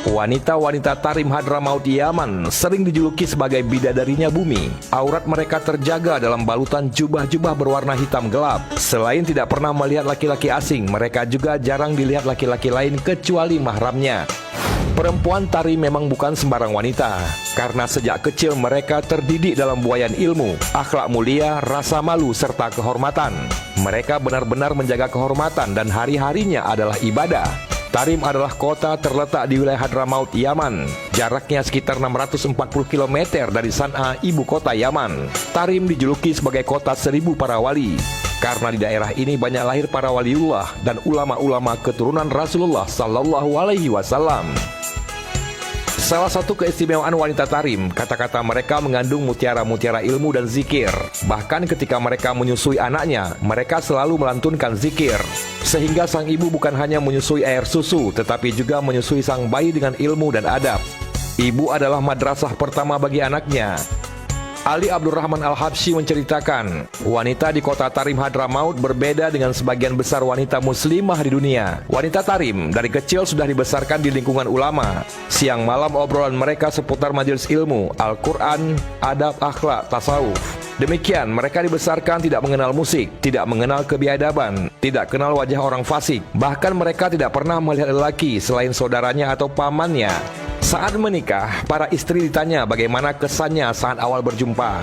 Wanita-wanita Tarim Hadramaut Yaman sering dijuluki sebagai bidadarinya bumi. Aurat mereka terjaga dalam balutan jubah-jubah berwarna hitam gelap. Selain tidak pernah melihat laki-laki asing, mereka juga jarang dilihat laki-laki lain kecuali mahramnya. Perempuan Tarim memang bukan sembarang wanita, karena sejak kecil mereka terdidik dalam buayan ilmu, akhlak mulia, rasa malu, serta kehormatan. Mereka benar-benar menjaga kehormatan dan hari-harinya adalah ibadah. Tarim adalah kota terletak di wilayah Hadramaut, Yaman. Jaraknya sekitar 640 km dari San'a, ibu kota Yaman. Tarim dijuluki sebagai kota 1000 para wali, karena di daerah ini banyak lahir para waliullah dan ulama-ulama keturunan Rasulullah Sallallahu Alaihi Wasallam. Salah satu keistimewaan wanita Tarim, kata-kata mereka mengandung mutiara-mutiara ilmu dan zikir. Bahkan ketika mereka menyusui anaknya, mereka selalu melantunkan zikir. Sehingga sang ibu bukan hanya menyusui air susu, tetapi juga menyusui sang bayi dengan ilmu dan adab. Ibu adalah madrasah pertama bagi anaknya. Ali Abdurrahman Al-Habsyi menceritakan, wanita di kota Tarim Hadramaut berbeda dengan sebagian besar wanita muslimah di dunia. Wanita Tarim dari kecil sudah dibesarkan di lingkungan ulama. Siang malam obrolan mereka seputar majelis ilmu, Al-Quran, adab, akhlak, tasawuf. Demikian, mereka dibesarkan tidak mengenal musik, tidak mengenal kebiadaban, tidak kenal wajah orang fasik. Bahkan mereka tidak pernah melihat lelaki selain saudaranya atau pamannya. Saat menikah, para istri ditanya bagaimana kesannya saat awal berjumpa.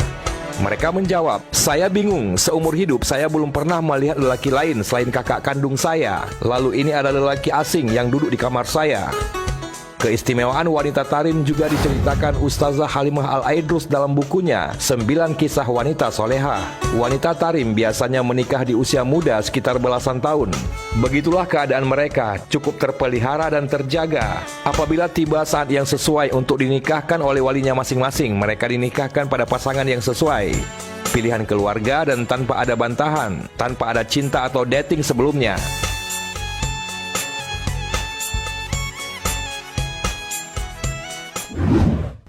Mereka menjawab, "Saya bingung, seumur hidup saya belum pernah melihat lelaki lain selain kakak kandung saya. Lalu ini adalah lelaki asing yang duduk di kamar saya." Keistimewaan wanita Tarim juga diceritakan Ustazah Halimah Al-Aidrus dalam bukunya 9 Kisah Wanita Solehah. Wanita Tarim biasanya menikah di usia muda sekitar belasan tahun. Begitulah keadaan mereka, cukup terpelihara dan terjaga. Apabila tiba saat yang sesuai untuk dinikahkan oleh walinya masing-masing, mereka dinikahkan pada pasangan yang sesuai. Pilihan keluarga dan tanpa ada bantahan, tanpa ada cinta atau dating sebelumnya.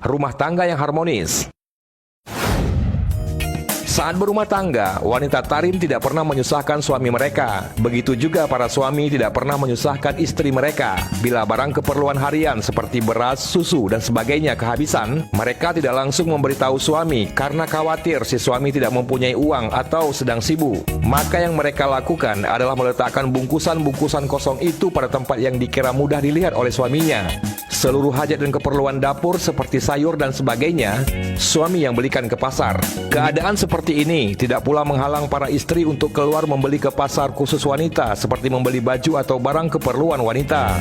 Rumah tangga yang harmonis. Saat berumah tangga, wanita Tarim tidak pernah menyusahkan suami mereka. Begitu juga para suami tidak pernah menyusahkan istri mereka. Bila barang keperluan harian seperti beras, susu, dan sebagainya kehabisan, mereka tidak langsung memberitahu suami karena khawatir si suami tidak mempunyai uang atau sedang sibuk. Maka yang mereka lakukan adalah meletakkan bungkusan-bungkusan kosong itu pada tempat yang dikira mudah dilihat oleh suaminya. Seluruh hajat dan keperluan dapur seperti sayur dan sebagainya, suami yang belikan ke pasar. Keadaan seperti ini tidak pula menghalang para istri untuk keluar membeli ke pasar khusus wanita, seperti membeli baju atau barang keperluan wanita.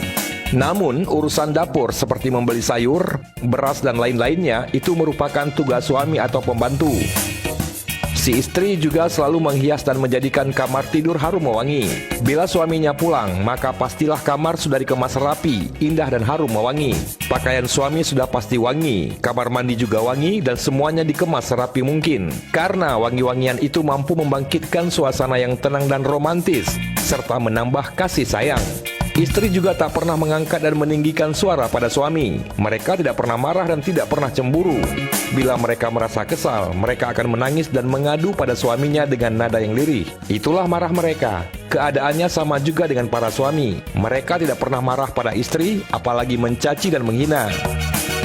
Namun, urusan dapur seperti membeli sayur, beras, dan lain-lainnya itu merupakan tugas suami atau pembantu. Si istri juga selalu menghias dan menjadikan kamar tidur harum mewangi. Bila suaminya pulang, maka pastilah kamar sudah dikemas rapi, indah dan harum mewangi. Pakaian suami sudah pasti wangi, kamar mandi juga wangi, dan semuanya dikemas serapi mungkin. Karena wangi-wangian itu mampu membangkitkan suasana yang tenang dan romantis, serta menambah kasih sayang. Istri juga tak pernah mengangkat dan meninggikan suara pada suami. Mereka tidak pernah marah dan tidak pernah cemburu. Bila mereka merasa kesal, mereka akan menangis dan mengadu pada suaminya dengan nada yang lirih. Itulah marah mereka. Keadaannya sama juga dengan para suami. Mereka tidak pernah marah pada istri, apalagi mencaci dan menghina.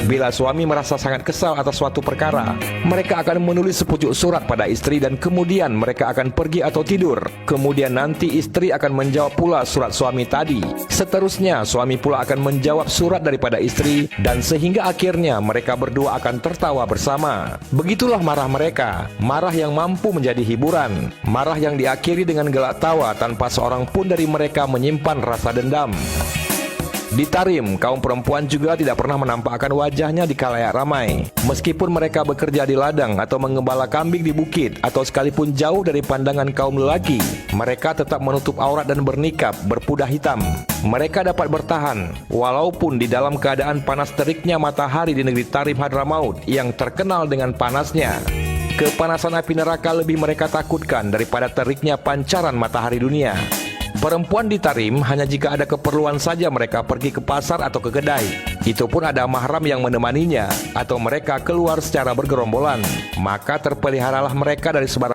Bila suami merasa sangat kesal atas suatu perkara, mereka akan menulis sepucuk surat pada istri dan kemudian mereka akan pergi atau tidur. Kemudian nanti istri akan menjawab pula surat suami tadi. Seterusnya suami pula akan menjawab surat daripada istri, dan sehingga akhirnya mereka berdua akan tertawa bersama. Begitulah marah mereka, marah yang mampu menjadi hiburan, marah yang diakhiri dengan gelak tawa tanpa seorang pun dari mereka menyimpan rasa dendam. Di Tarim, kaum perempuan juga tidak pernah menampakkan wajahnya di khalayak ramai. Meskipun mereka bekerja di ladang atau mengembala kambing di bukit, atau sekalipun jauh dari pandangan kaum lelaki, mereka tetap menutup aurat dan bernikab, berpudah hitam. Mereka dapat bertahan, walaupun di dalam keadaan panas teriknya matahari di negeri Tarim Hadramaut yang terkenal dengan panasnya. Kepanasan api neraka lebih mereka takutkan daripada teriknya pancaran matahari dunia. Perempuan di Tarim hanya jika ada keperluan saja mereka pergi ke pasar atau ke kedai. Itu pun ada mahram yang menemaninya, atau mereka keluar secara bergerombolan. Maka terpeliharalah mereka dari sebarang